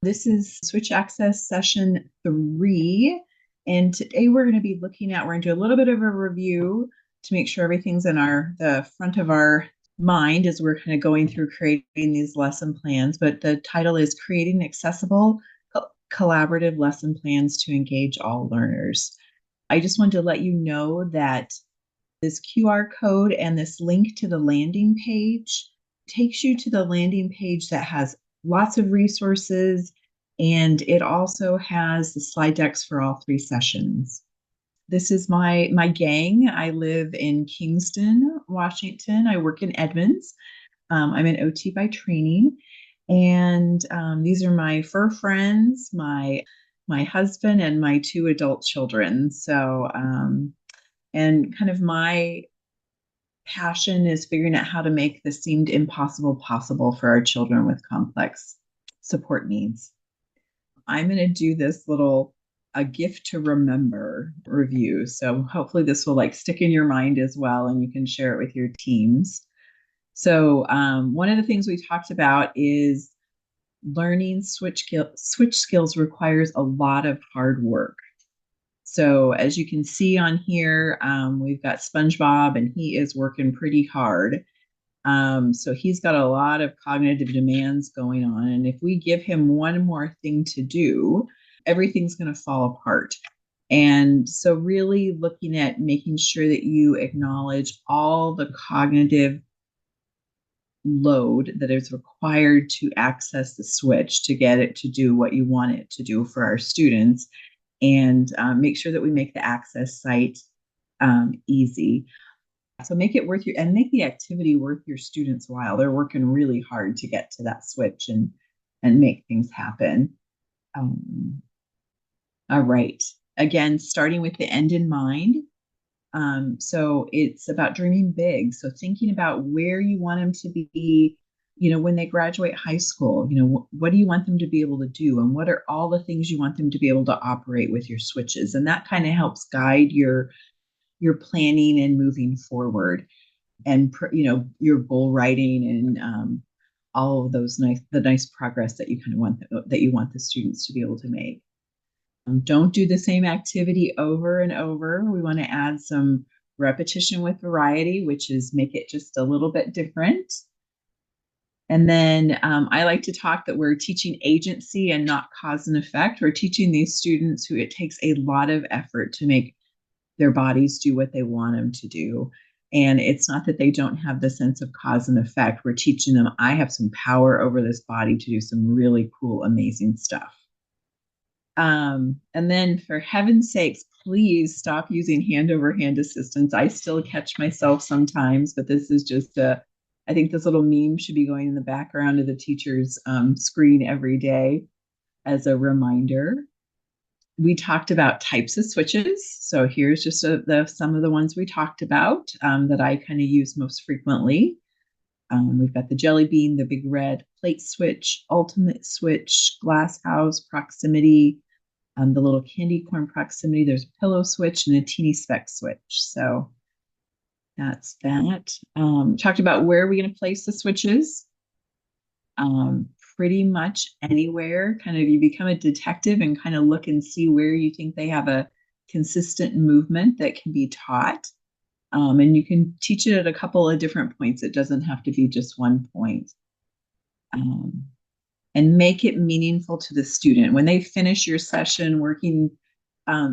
This is Switch Access session 3. And today we're going to be we're going to do a little bit of a review to make sure everything's in the front of our mind as we're kind of going through creating these lesson plans. But the title is Creating Accessible Collaborative Lesson Plans to Engage All Learners. I just wanted to let you know that this QR code and this link to the landing page takes you to the landing page that has lots of resources, and it also has the slide decks for all 3 sessions. This is my gang. I live in Kingston, Washington. I work in Edmonds. I'm an OT by training, and these are my fur friends, my husband, and my 2 adult children. So, and kind of my passion is figuring out how to make the seemed impossible possible for our children with complex support needs. I'm going to do this little a gift to remember review. So hopefully this will stick in your mind as well, and you can share it with your teams. So one of the things we talked about is learning switch skills requires a lot of hard work. So as you can see on here, we've got SpongeBob, and he is working pretty hard. So he's got a lot of cognitive demands going on. And if we give him one more thing to do, everything's going to fall apart. And so really looking at making sure that you acknowledge all the cognitive load that is required to access the switch to get it to do what you want it to do for our students, and make sure that we make the access site easy. So make it worth make the activity worth your students' while. They're working really hard to get to that switch and make things happen. All right. Again, starting with the end in mind. So it's about dreaming big. So thinking about where you want them to be, when they graduate high school, what do you want them to be able to do? And what are all the things you want them to be able to operate with your switches? And that kind of helps guide your planning and moving forward, and your goal writing, and all of those nice progress that you kind of want the students to be able to make. Don't do the same activity over and over. We want to add some repetition with variety, which is make it just a little bit different. And then I like to talk that we're teaching agency and not cause and effect. We're teaching these students who it takes a lot of effort to make their bodies do what they want them to do. And it's not that they don't have the sense of cause and effect. We're teaching them, I have some power over this body to do some really cool, amazing stuff. And then for heaven's sakes, please stop using hand over hand assistance. I still catch myself sometimes, but this is just I think this little meme should be going in the background of the teacher's screen every day as a reminder. We talked about types of switches. So here's just some of the ones we talked about that I kind of use most frequently. We've got the jelly bean, the big red plate switch, ultimate switch, glass house, proximity, the little candy corn proximity. There's a pillow switch and a teeny speck switch. So that's that. Talked about where are we going to place the switches. Pretty much anywhere. Kind of you become a detective and kind of look and see where you think they have a consistent movement that can be taught. And you can teach it at a couple of different points. It doesn't have to be just one point. And make it meaningful to the student. When they finish your session working,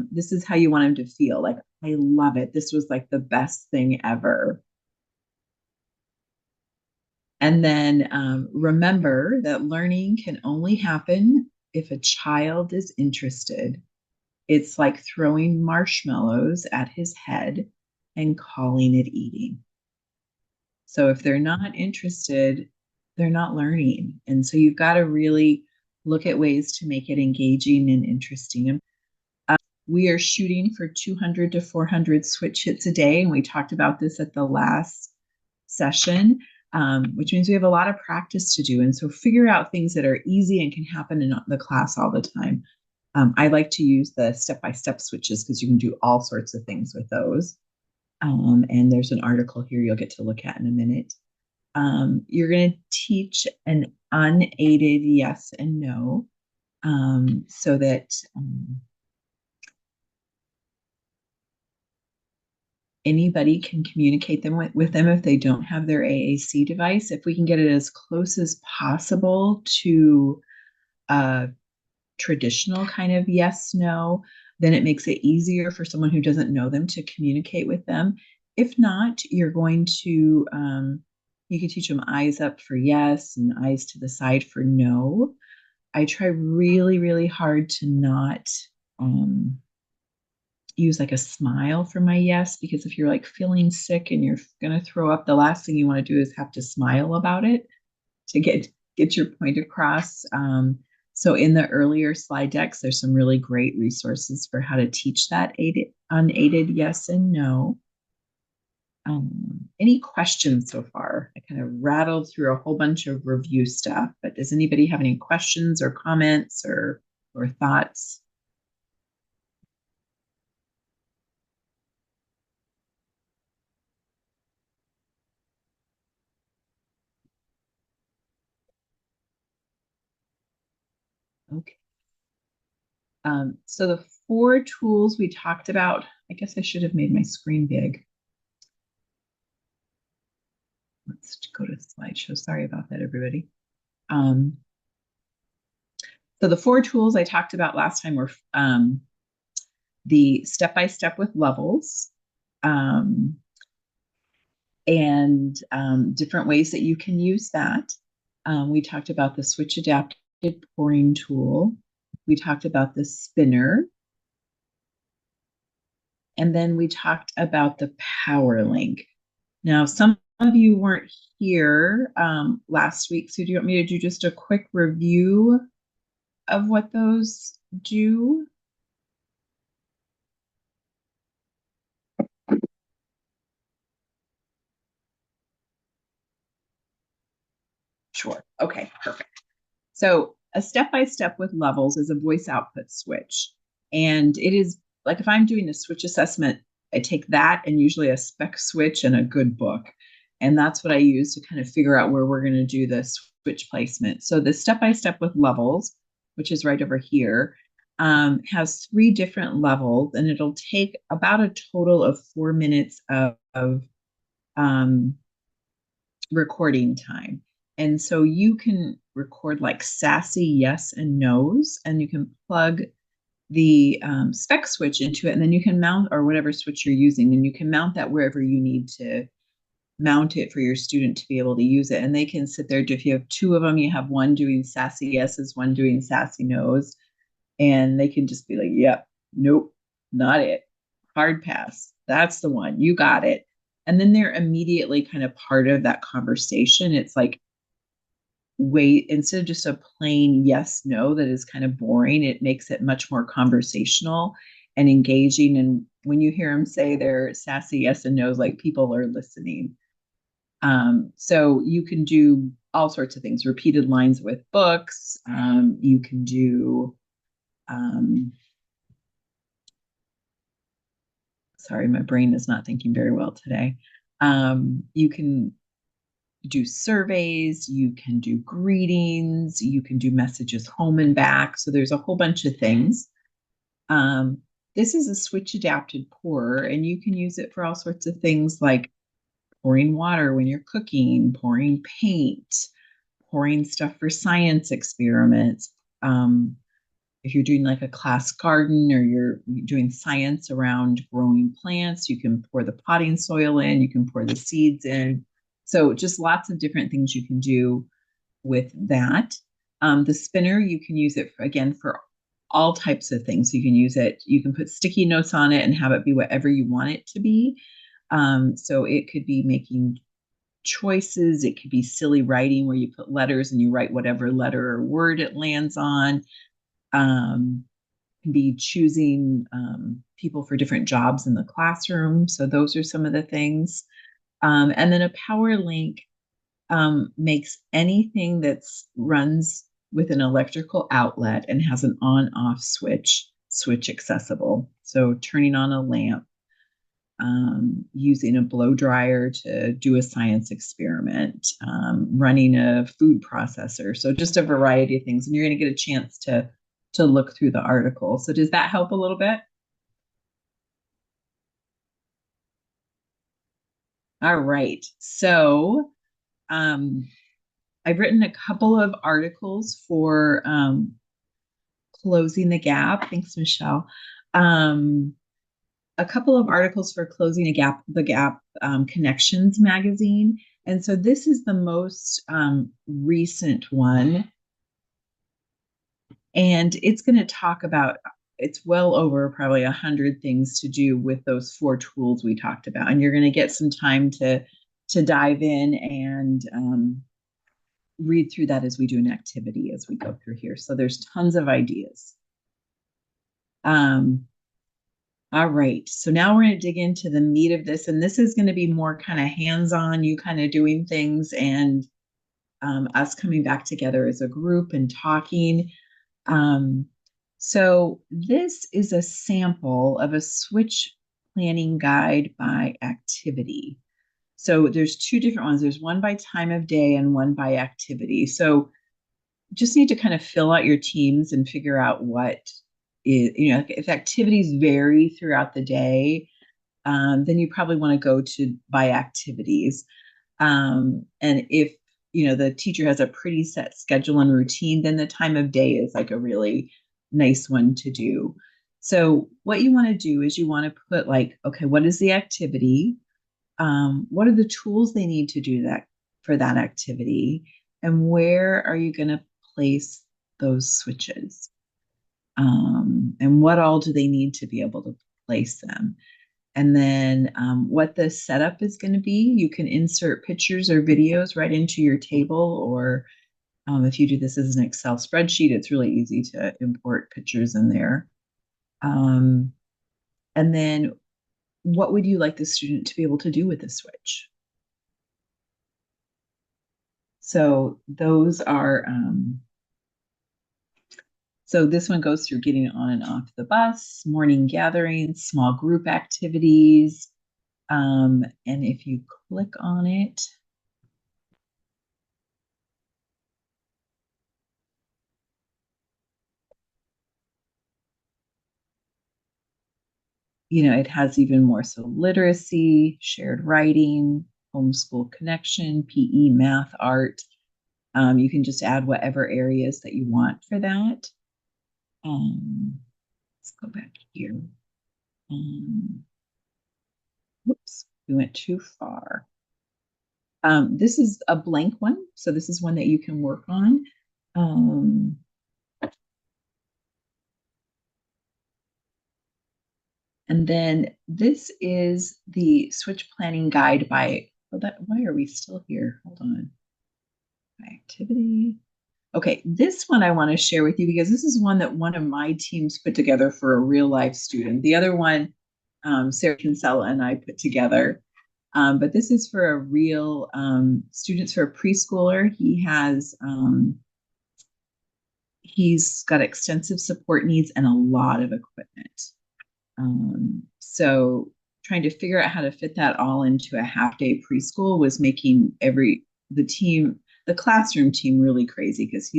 this is how you want them to feel. Like, I love it. This was like the best thing ever. And then remember that learning can only happen if a child is interested. It's like throwing marshmallows at his head and calling it eating. So if they're not interested, they're not learning. And so you've got to really look at ways to make it engaging and interesting. We are shooting for 200 to 400 switch hits a day. And we talked about this at the last session, which means we have a lot of practice to do. And so figure out things that are easy and can happen in the class all the time. I like to use the step-by-step switches because you can do all sorts of things with those. And there's an article here you'll get to look at in a minute. You're going to teach an unaided yes and no. so that anybody can communicate them with them if they don't have their AAC device. If we can get it as close as possible to a traditional kind of yes, no, then it makes it easier for someone who doesn't know them to communicate with them. If not, you're going to, you can teach them eyes up for yes and eyes to the side for no. I try really, really hard to not use like a smile for my yes, because if you're like feeling sick and you're going to throw up, the last thing you want to do is have to smile about it to get your point across. So in the earlier slide decks, there's some really great resources for how to teach that unaided yes and no. Any questions so far? I kind of rattled through a whole bunch of review stuff, but does anybody have any questions or comments or thoughts? Okay. So the 4 tools we talked about, I guess I should have made my screen big. Let's go to slideshow. Sorry about that, everybody. So the 4 tools I talked about last time were the step-by-step with levels, and different ways that you can use that. We talked about the switch adapted pouring tool. We talked about the spinner. And then we talked about the PowerLink. Now, some of you weren't here last week, so do you want me to do just a quick review of what those do? Sure. Okay, perfect. So a step-by-step with levels is a voice output switch. And it is like if I'm doing a switch assessment, I take that and usually a spec switch and a good book. And that's what I use to kind of figure out where we're going to do the switch placement. So the step-by-step with levels, which is right over here, has 3 different levels, and it'll take about a total of 4 minutes of recording time. And so you can record like sassy yes and no's, and you can plug the spec switch into it, and then you can mount, or whatever switch you're using, and you can mount that wherever you need to mount it for your student to be able to use it. And they can sit there. If you have 2 of them, you have one doing sassy yeses, one doing sassy no's, and they can just be like, yep, nope, not it. Hard pass. That's the one. You got it. And then they're immediately kind of part of that conversation. It's like, wait, instead of just a plain yes, no, that is kind of boring, it makes it much more conversational and engaging. And when you hear them say their sassy yes and no's, like people are listening. So you can do all sorts of things, repeated lines with books. You can do, sorry, my brain is not thinking very well today. You can do surveys, you can do greetings, you can do messages home and back. So there's a whole bunch of things. This is a switch adapted pourer, and you can use it for all sorts of things like pouring water when you're cooking, pouring paint, pouring stuff for science experiments. If you're doing like a class garden or you're doing science around growing plants, you can pour the potting soil in, you can pour the seeds in. So just lots of different things you can do with that. The spinner, you can use it again for all types of things. You can use it, you can put sticky notes on it and have it be whatever you want it to be. So it could be making choices. It could be silly writing where you put letters and you write whatever letter or word it lands on. Be choosing people for different jobs in the classroom. So those are some of the things. And then a PowerLink makes anything that's runs with an electrical outlet and has an on-off switch accessible. So turning on a lamp, using a blow dryer to do a science experiment, running a food processor. So just a variety of things. And you're going to get a chance to to look through the article. So does that help a little bit? All right. So um, I've written a couple of articles for Closing the Gap. Thanks, Michelle. Um, a couple of articles for Closing the Gap Connections magazine. And so this is the most recent one. And it's going to talk about, it's well over probably 100 things to do with those 4 tools we talked about. And you're going to get some time to dive in and read through that as we do an activity as we go through here. So there's tons of ideas. All right, so now we're going to dig into the meat of this, and this is going to be more kind of hands-on, you kind of doing things, and us coming back together as a group and talking. So this is a sample of a switch planning guide by activity. So there's 2 different ones. There's one by time of day and one by activity. So just need to kind of fill out your teams and figure out what is, if activities vary throughout the day, then you probably want to go to by activities. And if, the teacher has a pretty set schedule and routine, then the time of day is like a really nice one to do. So what you want to do is you want to put like, okay, what is the activity? What are the tools they need to do that for that activity? And where are you going to place those switches? And what all do they need to be able to place them? And then what the setup is going to be. You can insert pictures or videos right into your table, or if you do this as an Excel spreadsheet, it's really easy to import pictures in there. And then what would you like the student to be able to do with the switch? So those are, so this one goes through getting on and off the bus, morning gatherings, small group activities. And if you click on it, it has even more. So literacy, shared writing, homeschool connection, PE, math, art. You can just add whatever areas that you want for that. Let's go back here. Whoops, we went too far. This is a blank one, so this is one that you can work on. And then this is the switch planning guide by, why are we still here? Hold on. Activity. Okay, this one I want to share with you because this is one that one of my teams put together for a real life student. The other one, Sarah Kinsella and I put together. But this is for a real students for a preschooler. He's got extensive support needs and a lot of equipment. So trying to figure out how to fit that all into a half-day preschool was making the classroom team really crazy because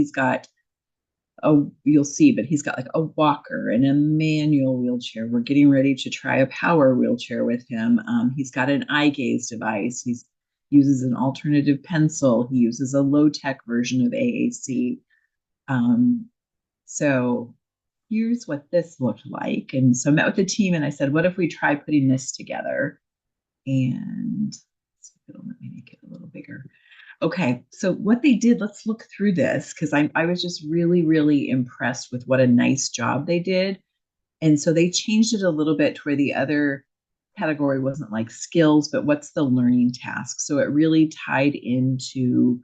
you'll see, but he's got like a walker and a manual wheelchair. We're getting ready to try a power wheelchair with him. He's got an eye gaze device. He uses an alternative pencil. He uses a low-tech version of AAC. So here's what this looked like. And so I met with the team and I said, what if we try putting this together? And it'll let me make it a little bigger. Okay, so what they did, let's look through this because I was just really, really impressed with what a nice job they did. And so they changed it a little bit to where the other category wasn't like skills, but what's the learning task? So it really tied into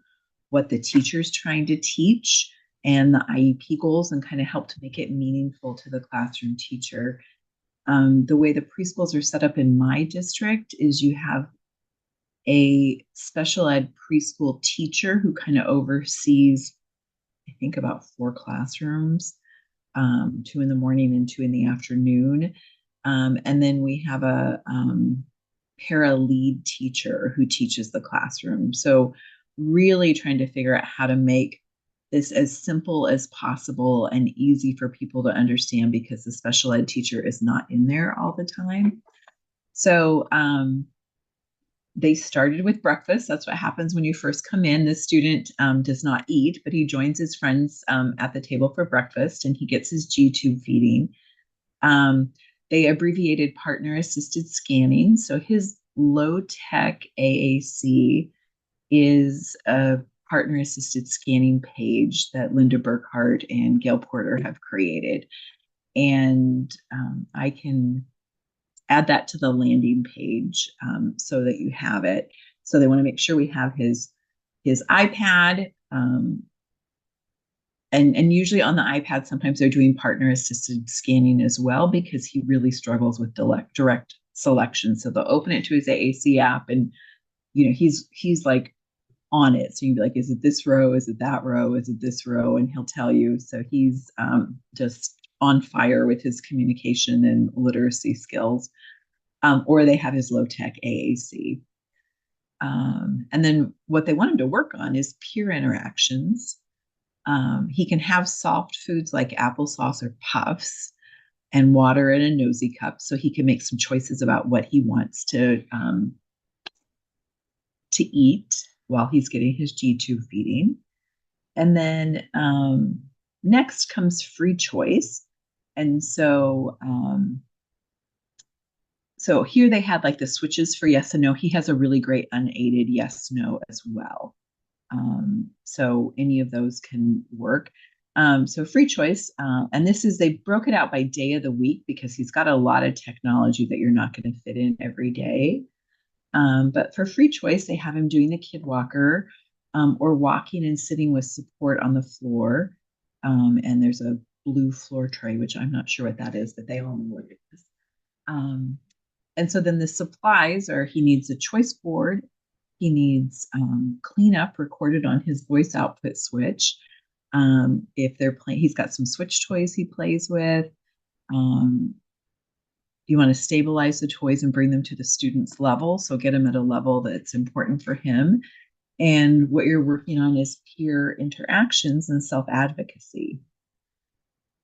what the teacher's trying to teach and the IEP goals and kind of helped make it meaningful to the classroom teacher. The way the preschools are set up in my district is you have a special ed preschool teacher who kind of oversees, I think, about 4 classrooms, 2 in the morning and 2 in the afternoon. And then we have a para lead teacher who teaches the classroom. So really trying to figure out how to make this as simple as possible and easy for people to understand because the special ed teacher is not in there all the time. So they started with breakfast. That's what happens when you first come in. The student does not eat, but he joins his friends at the table for breakfast, and he gets his G-tube feeding. They abbreviated partner assisted scanning. So his low-tech AAC is a partner assisted scanning page that Linda Burkhart and Gail Porter have created. And I can add that to the landing page so that you have it. So they want to make sure we have his iPad. And usually on the iPad, sometimes they're doing partner assisted scanning as well because he really struggles with direct selection. So they'll open it to his AAC app, and he's like on it. So you'd be like, is it this row? Is it that row? Is it this row? And he'll tell you. So he's just on fire with his communication and literacy skills. Or they have his low-tech AAC. And then what they want him to work on is peer interactions. He can have soft foods like applesauce or puffs and water in a nosy cup, so he can make some choices about what he wants to eat while he's getting his G-tube feeding. And then next comes free choice. And so here they had like the switches for yes and no. He has a really great unaided yes, no as well. So any of those can work. So free choice, and they broke it out by day of the week because he's got a lot of technology that you're not going to fit in every day. But for free choice, they have him doing the kid walker or walking and sitting with support on the floor. And there's a blue floor tray, which I'm not sure what that is, but they all know what it is. And so then the supplies are he needs a choice board. He needs cleanup recorded on his voice output switch. If they're playing, he's got some switch toys he plays with. You want to stabilize the toys and bring them to the student's level. So get them at a level that's important for him. And what you're working on is peer interactions and self-advocacy.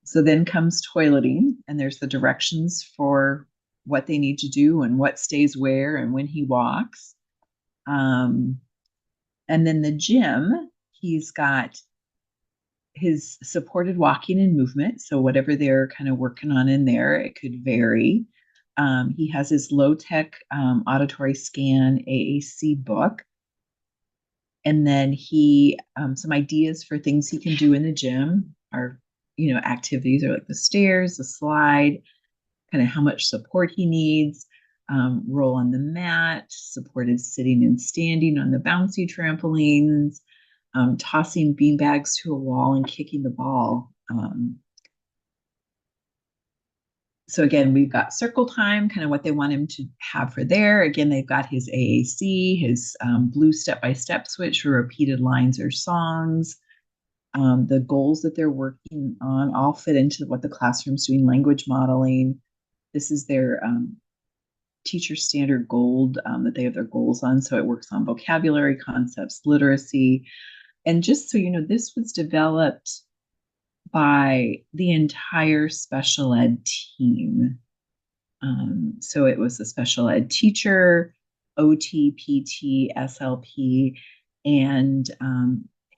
So then comes toileting, and there's the directions for what they need to do and what stays where and when he walks. And then the gym, he's got his supported walking and movement. So whatever they're kind of working on in there, it could vary. He has his low-tech auditory scan AAC book. And then some ideas for things he can do in the gym are, activities are like the stairs, the slide, kind of how much support he needs, roll on the mat, supported sitting and standing on the bouncy trampolines, tossing beanbags to a wall and kicking the ball. So again, we've got circle time, kind of what they want him to have for there. Again, they've got his AAC, his blue step-by-step switch for repeated lines or songs. The goals that they're working on all fit into what the classroom's doing, language modeling. This is their teacher standard gold that they have their goals on. So it works on vocabulary concepts, literacy. And just so you know, this was developed by the entire special ed team. So it was a special ed teacher, OT, PT, SLP, and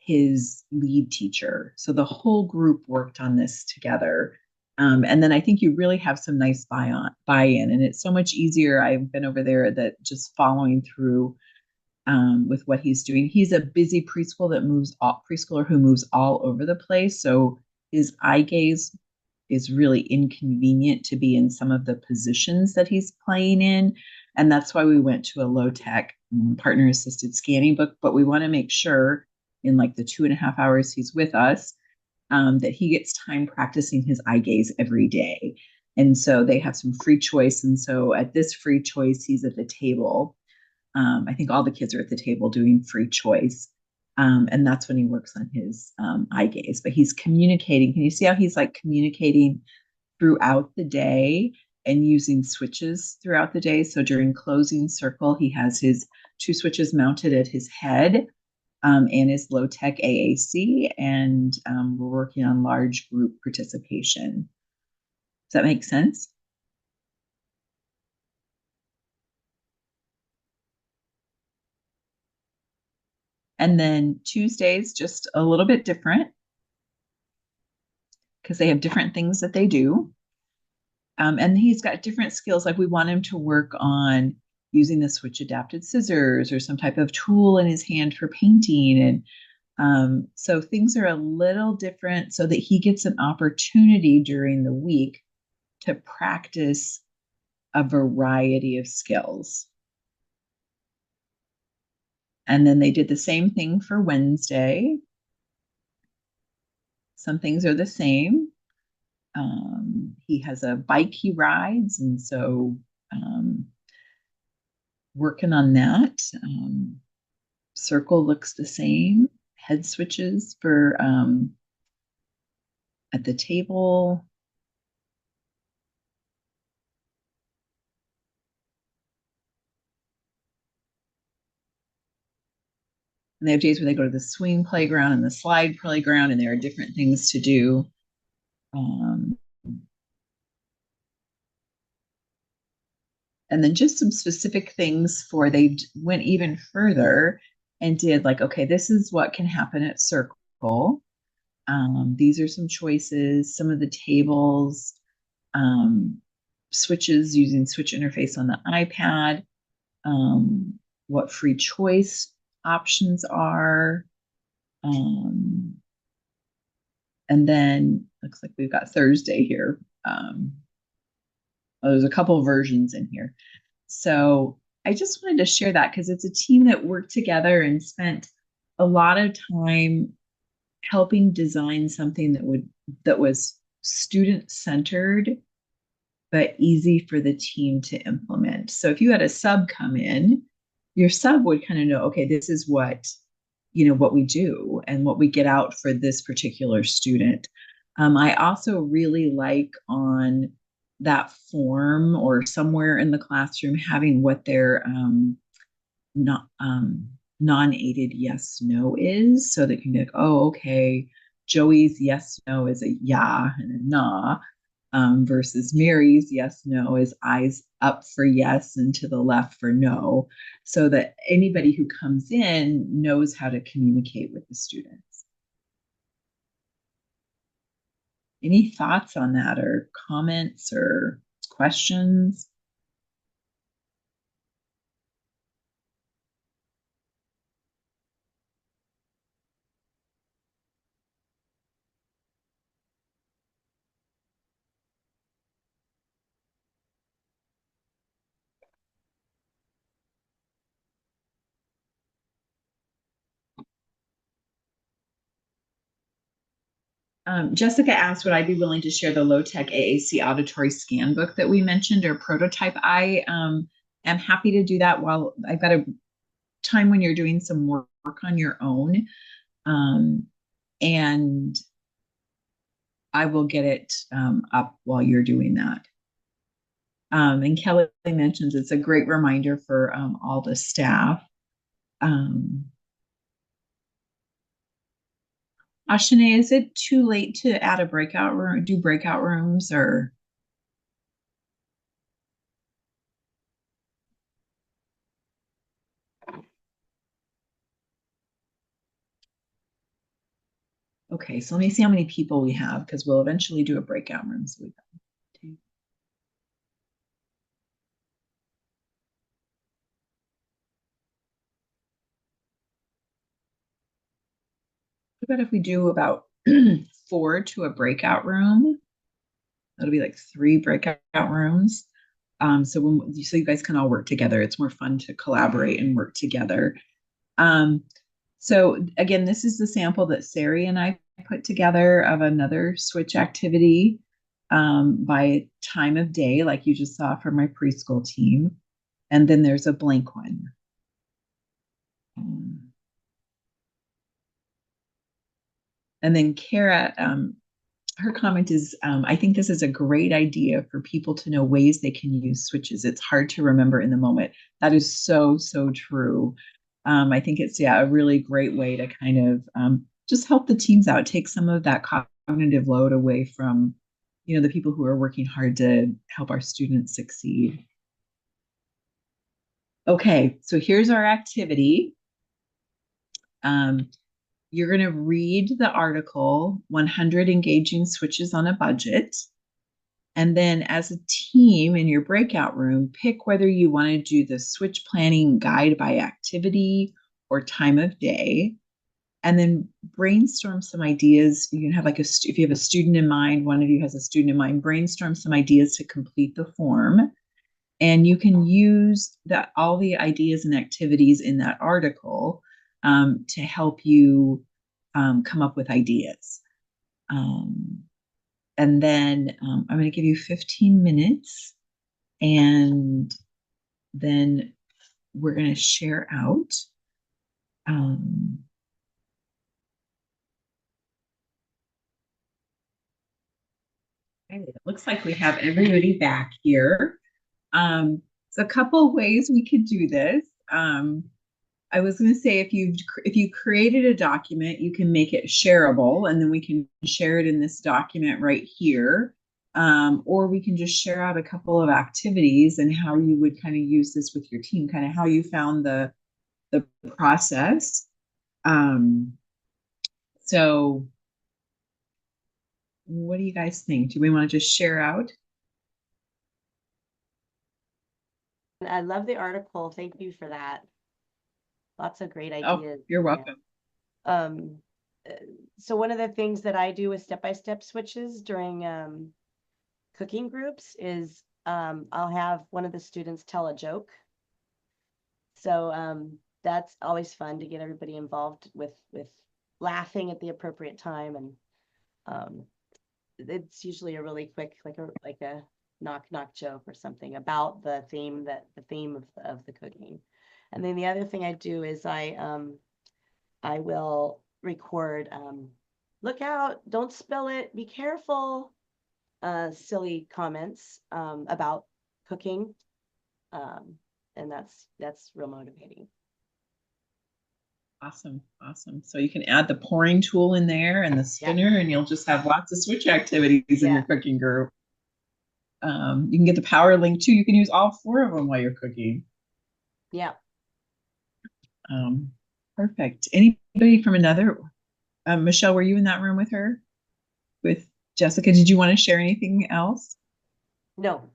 his lead teacher. So the whole group worked on this together. And then I think you really have some nice buy-in, and it's so much easier. I've been over there that just following through with what he's doing. He's a busy preschooler who moves all over the place. So his eye gaze is really inconvenient to be in some of the positions that he's playing in. And that's why we went to a low-tech partner assisted scanning book. But we want to make sure in like the 2.5 hours he's with us, that he gets time practicing his eye gaze every day. And so they have some free choice. And so at this free choice, he's at the table. I think all the kids are at the table doing free choice. And that's when he works on his eye gaze. But he's communicating. Can you see how he's like communicating throughout the day and using switches throughout the day? So during closing circle, he has his 2 switches mounted at his head. and is low tech AAC, and we're working on large group participation. Does that make sense? And then Tuesdays, just a little bit different because they have different things that they do. And he's got different skills. Like we want him to work on using the switch adapted scissors or some type of tool in his hand for painting. And so things are a little different so that he gets an opportunity during the week to practice a variety of skills. And then they did the same thing for Wednesday. Some things are the same. He has a bike he rides, and so working on that. Circle looks the same. Head switches for at the table. And they have days where they go to the swing playground and the slide playground, and there are different things to do. And then just some specific things for they went even further and did like, okay, this is what can happen at Circle. These are some choices, some of the tables, switches using switch interface on the iPad, what free choice options are. And then looks like we've got Thursday here. There's a couple versions in here. So I just wanted to share that because it's a team that worked together and spent a lot of time helping design something that was student centered but easy for the team to implement. So if you had a sub come in, your sub would kind of know, okay, this is what what we do and what we get out for this particular student. I also really like on that form or somewhere in the classroom having what their not non-aided yes no is, so they can be like, oh, okay, Joey's yes no is a yeah and a nah, versus Mary's yes no is eyes up for yes and to the left for no, so that anybody who comes in knows how to communicate with the students. Any thoughts on that or comments or questions? Jessica asked, would I be willing to share the low-tech AAC auditory scan book that we mentioned or prototype? I am happy to do that while I've got a time when you're doing some work on your own. And I will get it up while you're doing that. And Kelly mentions it's a great reminder for all the staff. Ashane, is it too late to add a breakout room, do breakout rooms or? Okay, so let me see how many people we have because we'll eventually do a breakout room. So we've got two. What about if we do about 4 to a breakout room? That'll be like 3 breakout rooms. So you guys can all work together. It's more fun to collaborate and work together. So again, this is the sample that Sari and I put together of another switch activity by time of day, like you just saw from my preschool team. And then there's a blank one. And then Kara, her comment is, I think this is a great idea for people to know ways they can use switches. It's hard to remember in the moment. That is so, so true. I think it's, yeah, a really great way to kind of just help the teams out, take some of that cognitive load away from, the people who are working hard to help our students succeed. Okay, so here's our activity. You're going to read the article, 100 Engaging Switches on a Budget. And then as a team in your breakout room, pick whether you want to do the switch planning guide by activity or time of day. And then brainstorm some ideas. You can have if you have a student in mind, one of you has a student in mind, brainstorm some ideas to complete the form. And you can use all the ideas and activities in that article to help you come up with ideas. And then I'm going to give you 15 minutes, and then we're going to share out. Okay, it looks like we have everybody back here. So a couple of ways we could do this. I was going to say, if you created a document, you can make it shareable, and then we can share it in this document right here. Or we can just share out a couple of activities and how you would kind of use this with your team, kind of how you found the process. So what do you guys think? Do we want to just share out? I love the article. Thank you for that. Lots of great ideas. Oh, you're welcome. So one of the things that I do with step-by-step switches during cooking groups is I'll have one of the students tell a joke. So that's always fun to get everybody involved with laughing at the appropriate time, and it's usually a really quick, like a knock joke or something about the theme of the cooking. And then the other thing I do is I will record look out, don't spill it, be careful, silly comments about cooking, and that's real motivating. Awesome. So you can add the pouring tool in there and the spinner, and you'll just have lots of switch activities in your cooking group. You can get the power link too. You can use all 4 of them while you're cooking. Yeah. Perfect. Anybody from another? Michelle, were you in that room with her? With Jessica? Did you want to share anything else? No.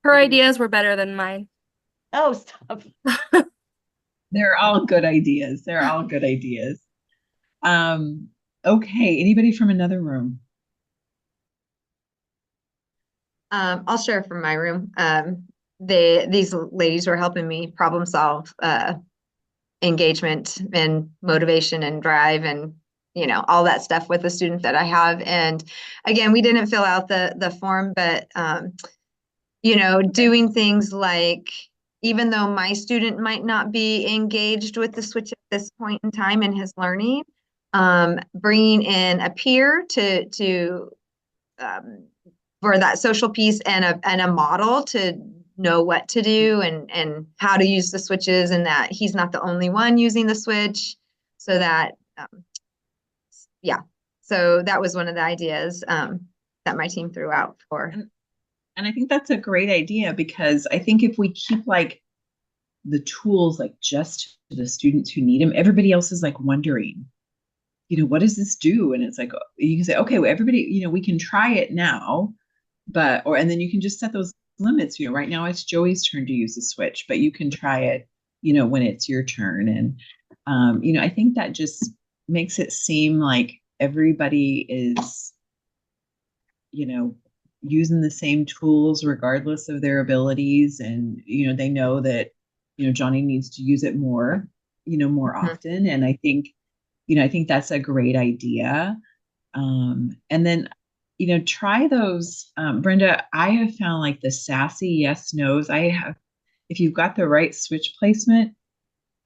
Her ideas were better than mine. Oh, stop. They're all good ideas. Okay. Anybody from another room? I'll share from my room. These ladies were helping me problem solve engagement and motivation and drive and all that stuff with the students that I have. And again, we didn't fill out the form, but doing things like, even though my student might not be engaged with the switch at this point in time in his learning, bringing in a peer to for that social piece and a model to know what to do and how to use the switches, and that he's not the only one using the switch. So that, so that was one of the ideas that my team threw out for. And I think that's a great idea, because I think if we keep the tools just to the students who need them, everybody else is wondering, what does this do? And it's you can say, okay, well, everybody, we can try it now, and then you can just set those limits. Right now it's Joey's turn to use the switch, but you can try it, when it's your turn. And, I think that just makes it seem like everybody is, using the same tools regardless of their abilities. And, they know that, Johnny needs to use it more, more often. And I think that's a great idea. And then, try those. Brenda, I have found the sassy yes, no's. If you've got the right switch placement,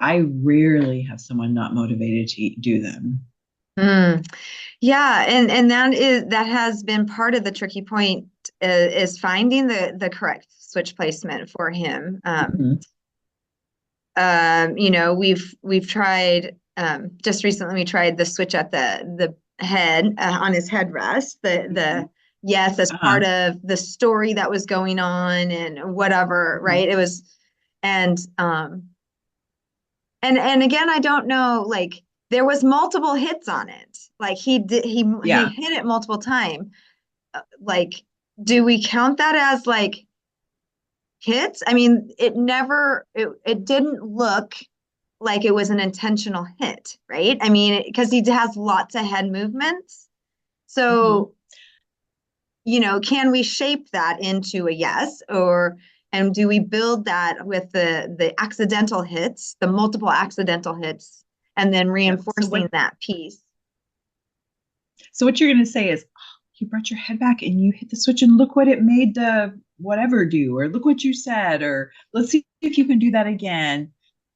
I rarely have someone not motivated to do them. Yeah, and that has been part of the tricky point, is finding the correct switch placement for him. You know, we've tried, just recently we tried the switch at the head, on his headrest, the yes, as Uh-huh. part of the story that was going on and whatever, Mhm. right? It was, and and again, I don't know, like there was multiple hits on it. Like he Yeah. hit it multiple times. Like, do we count that as like hits? I mean, it didn't look like it was an intentional hit, right? I mean, because he has lots of head movements. Mhm. So, you know, can we shape that into a yes, or and do we build that with the accidental hits, the multiple accidental hits, and then reinforcing that piece? So what you're going to say is, oh, you brought your head back and you hit the switch and look what it made the whatever do, or look what you said, or let's see if you can do that again.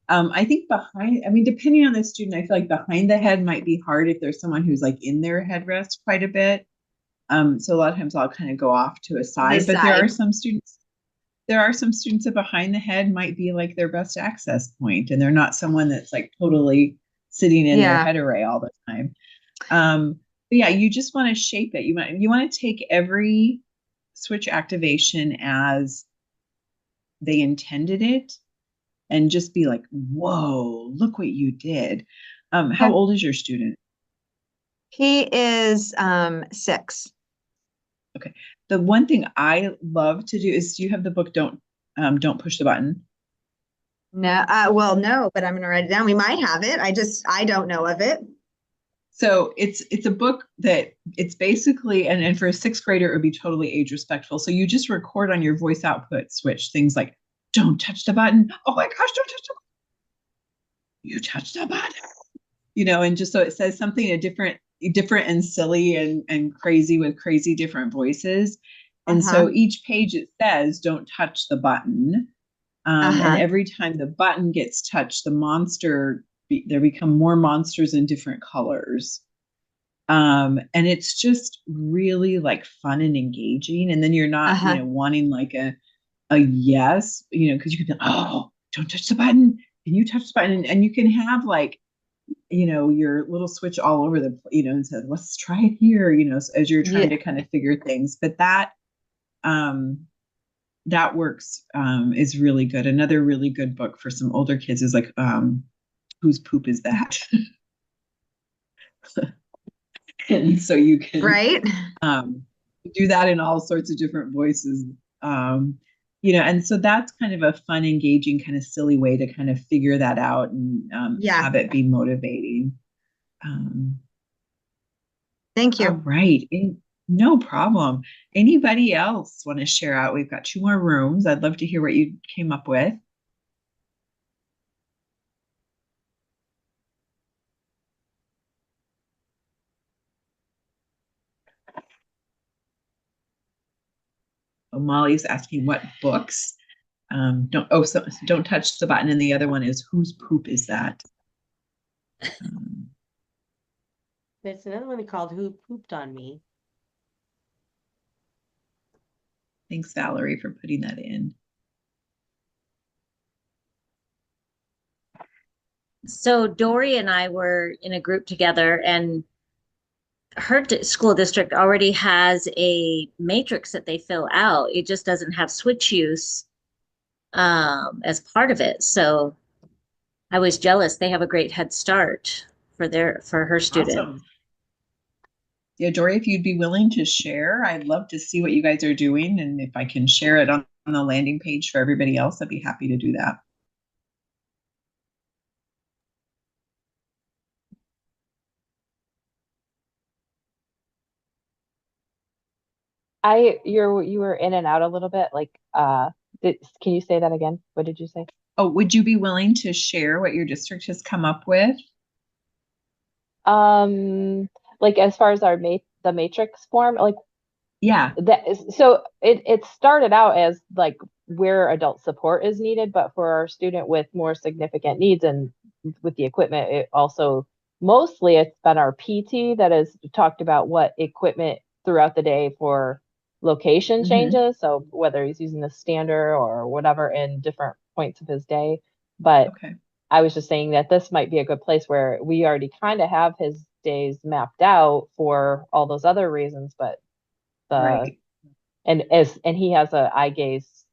I think I mean, depending on the student, I feel like behind the head might be hard if there's someone who's like in their headrest quite a bit. So a lot of times I'll kind of go off to a side, but there are some students that behind the head might be like their best access point, and they're not someone that's like totally sitting in their Yeah. head array all the time. But yeah, you just want to shape it. You want to take every switch activation as they intended it and just be like, whoa, look what you did. How Okay. old is your student? He is 6. Okay. The one thing I love to do is, you have the book Don't Push the Button. No, well, no, but I'm gonna write it down. We might have it. I don't know of it. So it's a book that it's basically, and for a sixth grader, it would be totally age respectful. So you just record on your voice output switch things like, don't touch the button. Oh my gosh, don't touch the button. You touched the button. And just so it says something different and silly and crazy with crazy different voices. And Uh-huh. so each page it says, don't touch the button. And Uh-huh. every time the button gets touched, there become more monsters in different colors. And it's just really like fun and engaging. And then you're not, Uh-huh. wanting like a yes, because you can be, oh, don't touch the button. And you touch the button, and you can have like, your little switch all over and said, let's try it here, as you're trying Yeah. to kind of figure things. But um, that works, is really good. Another really good book for some older kids is like, Whose Poop Is That? And so you can Right? do that in all sorts of different voices. And so that's kind of a fun, engaging, kind of silly way to kind of figure that out and Yeah. have it be motivating. Thank All you. right. No problem. Anybody else want to share out? We've got 2 more rooms. I'd love to hear what you came up with. Oh, Molly's asking what books. Don't touch the button. And the other one is, whose poop is that? There's another one called Who Pooped on Me. Thanks, Valerie, for putting that in. So Dory and I were in a group together, and her school district already has a matrix that they fill out. It just doesn't have switch use as part of it. So I was jealous. They have a great head start for her student. Awesome. Yeah, Dory, if you'd be willing to share, I'd love to see what you guys are doing. And if I can share it on the landing page for everybody else, I'd be happy to do that. You were in and out a little bit. Like, can you say that again? What did you say? Oh, would you be willing to share what your district has come up with? Like as far as the matrix form, like Yeah. so it started out as like where adult support is needed, but for our student with more significant needs and with the equipment, it also mostly it's been our PT that has talked about what equipment throughout the day for location changes. So whether he's using the stander or whatever in different points of his day. But Okay. I was just saying that this might be a good place where we already kind of have his days mapped out for all those other reasons, but Right. and he has a eye gaze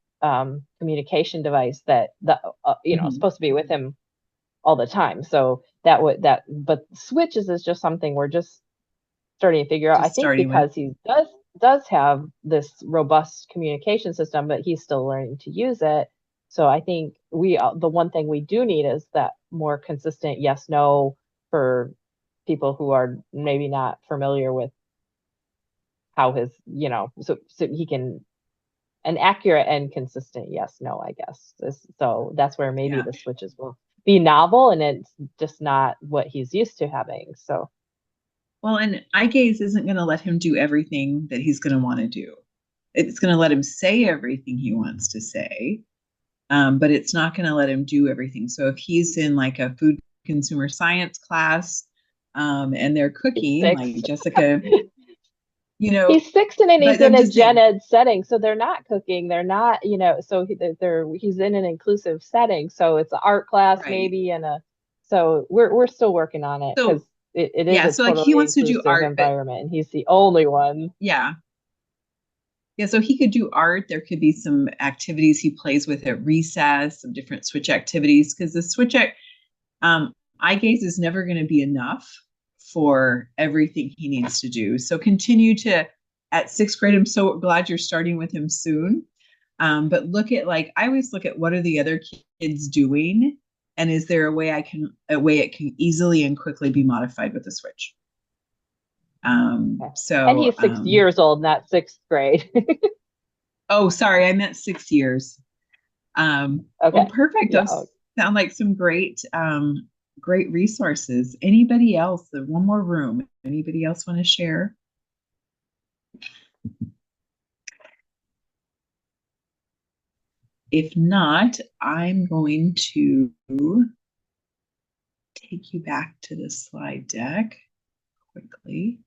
communication device that Mhm. supposed to be with him all the time. So but switches is just something we're just starting to figure out. I Just think starting with. because he does have this robust communication system, but he's still learning to use it. So I think the one thing we do need is that more consistent yes, no for people who are maybe not familiar with how so he can an accurate and consistent yes, no, I guess. So that's where maybe Yeah. the switches will be novel and it's just not what he's used to having. So Well, and eye gaze isn't going to let him do everything that he's going to want to do. It's going to let him say everything he wants to say, but it's not going to let him do everything. So if he's in like a food consumer science class, and they're he's cooking, 6. like Jessica, He's 6 and but he's I'm in a just saying, gen ed setting, so they're not cooking. They're not, so he's in an inclusive setting. So it's an art class right. maybe so we're still working on it because So it is yeah, a so like he totally wants to do inclusive art, but environment and he's the only one. yeah. Yeah, so he could do art. There could be some activities he plays with at recess, some different switch activities, because the eye gaze is never going to be enough for everything he needs to do. So continue to, at 6th grade, I'm so glad you're starting with him soon. But I always look at what are the other kids doing, and is there a way it can easily and quickly be modified with a switch? And he's 6 Um, years old, not 6th grade. oh, sorry, I meant 6 years. Okay. Well, perfect. Yeah. Those sound like some great resources. Anybody else? One more room. Anybody else want to share? If not, I'm going to take you back to the slide deck quickly.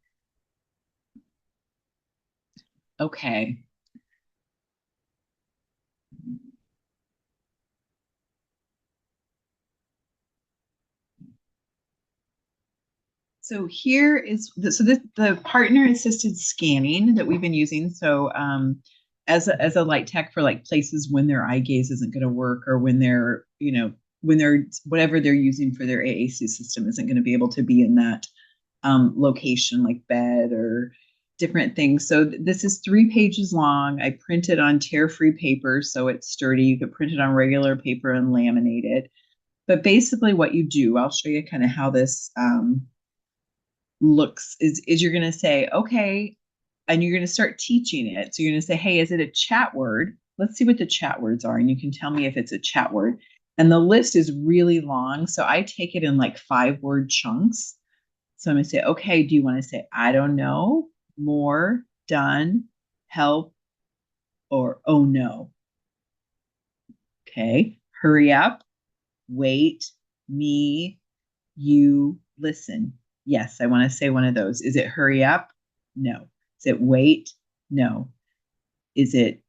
Okay. So here is the partner assisted scanning that we've been using. So as a light tech for like places when their eye gaze isn't going to work, or when they're whatever they're using for their AAC system isn't going to be able to be in that location, like bed or different things. So this is 3 pages long. I printed on tear-free paper, so it's sturdy. You could print it on regular paper and laminate it. But basically what you do, I'll show you kind of how this looks, is you're going to say, okay, and you're going to start teaching it. So you're going to say, hey, is it a chat word? Let's see what the chat words are. And you can tell me if it's a chat word. And the list is really long. So I take it in like 5-word chunks. So I'm going to say, okay, do you want to say, I don't know, more, done, help, or oh no? Okay, hurry up, wait, me, you, listen. Yes, I want to say one of those. Is it hurry up? No. Is it wait? No. Is it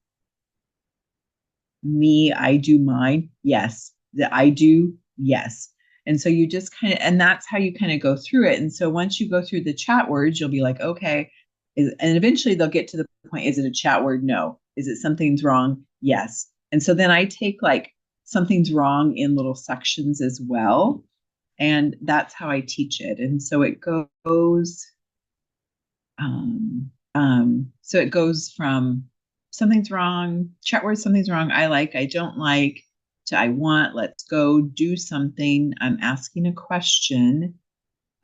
me, I do mine? Yes. The I do? Yes. And so you just and that's how you kind of go through it. And so once you go through the chat words, you'll be like, okay. And eventually they'll get to the point, is it a chat word? No. Is it something's wrong? Yes. And so then I take like something's wrong in little sections as well. And that's how I teach it. And so it goes, so it goes from something's wrong, chat word, something's wrong, I don't like, to I want, let's go do something, I'm asking a question,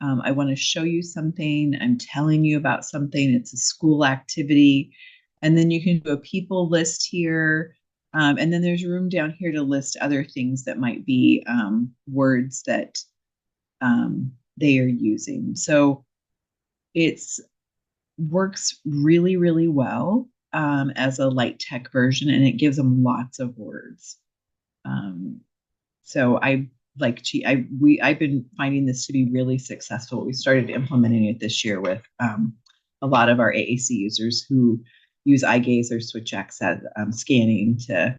I want to show you something, I'm telling you about something, it's a school activity. And then you can do a people list here. And then there's room down here to list other things that might be words that they are using. So it's works really, really well as a light tech version, and it gives them lots of words. So I've been finding this to be really successful. We started implementing it this year with a lot of our AAC users who use eye gaze or switch access scanning to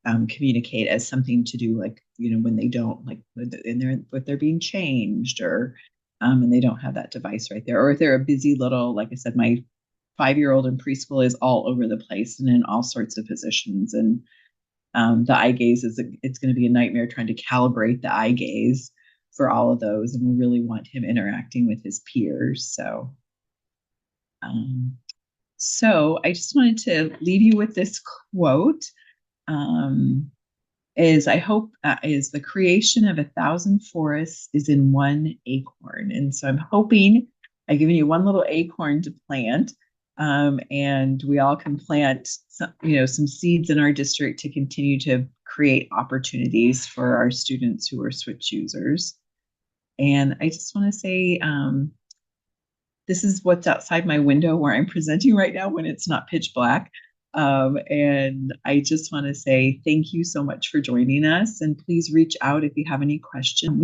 communicate as something to do like when they don't like, if they're being changed or, and they don't have that device right there, or if they're a busy little, like I said, my 5-year-old in preschool is all over the place and in all sorts of positions. And the eye gaze it's going to be a nightmare trying to calibrate the eye gaze for all of those. And we really want him interacting with his peers. So I just wanted to leave you with this quote. Is the creation of 1,000 forests is in one acorn. And so I'm hoping I've given you one little acorn to plant. And we all can plant some seeds in our district to continue to create opportunities for our students who are switch users. And I just want to say, this is what's outside my window where I'm presenting right now when it's not pitch black. And I just want to say thank you so much for joining us, and please reach out if you have any questions.